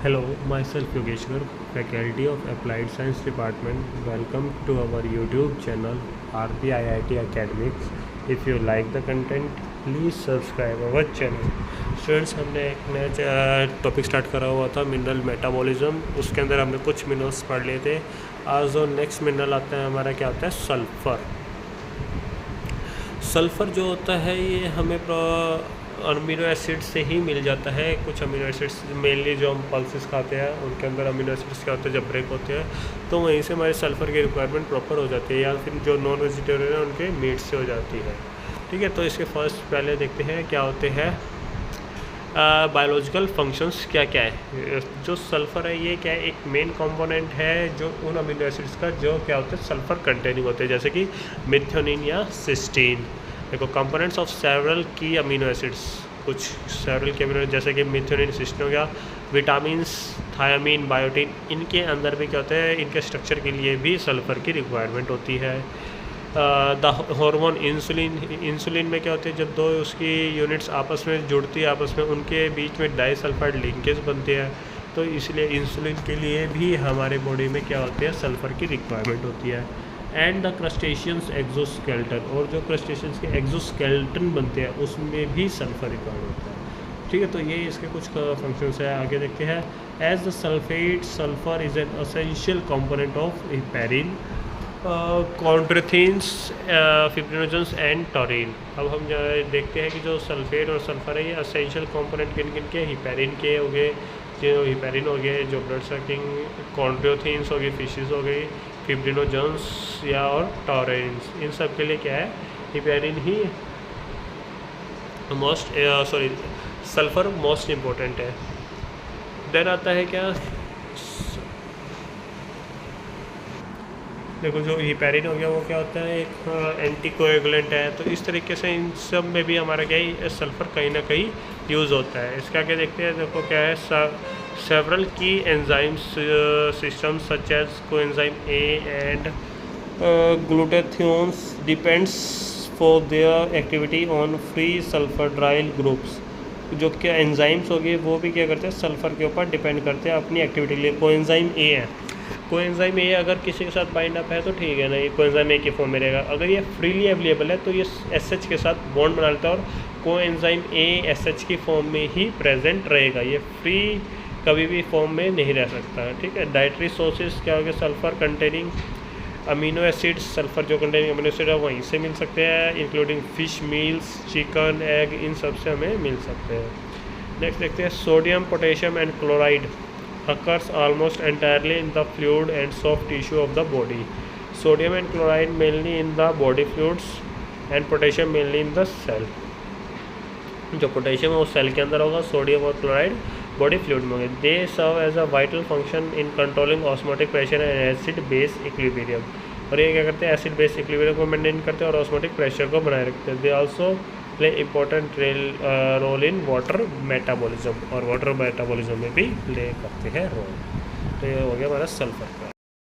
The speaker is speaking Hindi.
Hello, myself Yogeshwar, Faculty of Applied Science Department. Welcome to our YouTube channel RPIIT Academics. If you like the content, please subscribe our channel. Students, हमने एक नया टॉपिक स्टार्ट करा हुआ था मिनरल मेटाबॉलिज्म। उसके अंदर हमने कुछ मिनरल्स पढ़ लिए थे। आज जो नेक्स्ट मिनरल आता है हमारा क्या होता है, सल्फ़र। सल्फ़र जो होता है ये हमें अमीनो एसिड से ही मिल जाता है। कुछ अमीनो एसिड्स मेनली जो हम पल्सेस खाते हैं उनके अंदर अमीनो एसिड्स क्या होते हैं, जब ब्रेक होते हैं तो वहीं से हमारे सल्फ़र की रिक्वायरमेंट प्रॉपर हो जाती है, या फिर जो नॉन वेजिटेरियन है उनके मीट से हो जाती है। ठीक है, तो इसके फर्स्ट पहले देखते हैं क्या होते हैं बायोलॉजिकल फंक्शंस क्या क्या है। जो सल्फ़र है ये क्या है, एक मेन कंपोनेंट है जो उन अमीनो एसिड्स का जो क्या होते हैं सल्फ़र कंटेनिंग होते हैं, जैसे कि मेथियोनिन या सिस्टीन। देखो, कंपोनेंट्स ऑफ सेवरल की अमीनो एसिड्स, कुछ सेवरल की अमीनो जैसे कि मेथियोनिन, सिस्टीन हो गया, विटामिन्स, थायामीन, बायोटिन, इनके अंदर भी क्या होता है, इनके स्ट्रक्चर के लिए भी सल्फ़र की रिक्वायरमेंट होती है। द हार्मोन इंसुलिन में क्या होती है, जब दो उसकी यूनिट्स आपस में जुड़ती है, आपस में उनके बीच में डाइसल्फाइड लिंकेज बनती है, तो इसलिए इंसुलिन के लिए भी हमारे बॉडी में क्या होती है, सल्फ़र की रिक्वायरमेंट होती है। एंड द क्रस्टेशियंस एक्जोस्केल्टन, और जो क्रस्टेशियंस के एक्जोस्केल्टन बनते हैं उसमें भी सल्फ़र रिक्वायर्ड होता है। ठीक है, तो ये इसके कुछ फंक्शंस है। आगे देखते हैं। As the sulphate sulphur is an essential component of heparin, chondroitins, fibrinogens and taurine. अब हम देखते हैं कि जो सल्फेट और सल्फ़र है ये असेंशियल कंपोनेंट किन किन के, हेपेरिन के हो गए, जो हेपेरिन हो गए जो ब्लड सकिंग, कॉन्ड्रोथिन्स हो गई, फिशेस हो गई, फिब्रिनोजेंस या और टॉरिन्स, इन सब के लिए क्या है, हेपेरिन ही सल्फ़र मोस्ट इम्पोर्टेंट है। देन आता है क्या, देखो जो हेपेरिन हो गया वो क्या होता है, एक एंटीकोएगुलेंट है, तो इस तरीके से इन सब में भी हमारा क्या है, सल्फ़र कहीं ना कहीं यूज़ होता है। इसका क्या देखते हैं, देखो क्या है, several key enzymes system such as coenzyme A and glutathiones depends for their activity on free sulphydryl groups. जो क्या एंजाइम्स हो गए वो भी क्या करते हैं, सल्फ़र के ऊपर डिपेंड करते हैं अपनी एक्टिविटी के लिए। कोएंजाइम ए है, कोएंजाइम ए अगर किसी के साथ बाइंड अप है तो ठीक है ना, ये कोएंजाइम ए के फॉर्म में रहेगा। अगर ये फ्रीली अवेलेबल है तो ये एसएच के साथ बॉन्ड बना लेता है और कोएंजाइम ए एसएच की फॉर्म में ही प्रेजेंट रहेगा, ये फ्री कभी भी फॉर्म में नहीं रह सकता। ठीक है, डाइटरी सोर्सेज क्या हो गया, sulphur containing amino acids, sulphur जो कंटेनिंग अमीनो एसिड है वहीं से मिल सकते हैं, including fish meals, chicken, egg, इन सब से हमें मिल सकते हैं। नेक्स्ट देखते हैं, sodium, potassium and chloride occurs almost entirely in the fluid and soft tissue of the body. Sodium and chloride mainly in the body fluids and potassium mainly in the cell. जो पोटेशियम है वो सेल के अंदर होगा, सोडियम और क्लोराइड बॉडी फ्लूइड में होंगे। They serve as a vital function in controlling osmotic pressure and acid base equilibrium. और ये क्या करते हैं, एसिड बेस इक्विलिब्रियम को मेंटेन करते हैं और ऑस्मोटिक प्रेशर को बनाए रखते हैं। They also play important role in water metabolism, और वाटर मेटाबॉलिज्म में भी प्ले करते हैं रोल। तो ये हो गया हमारा सल्फ़र का।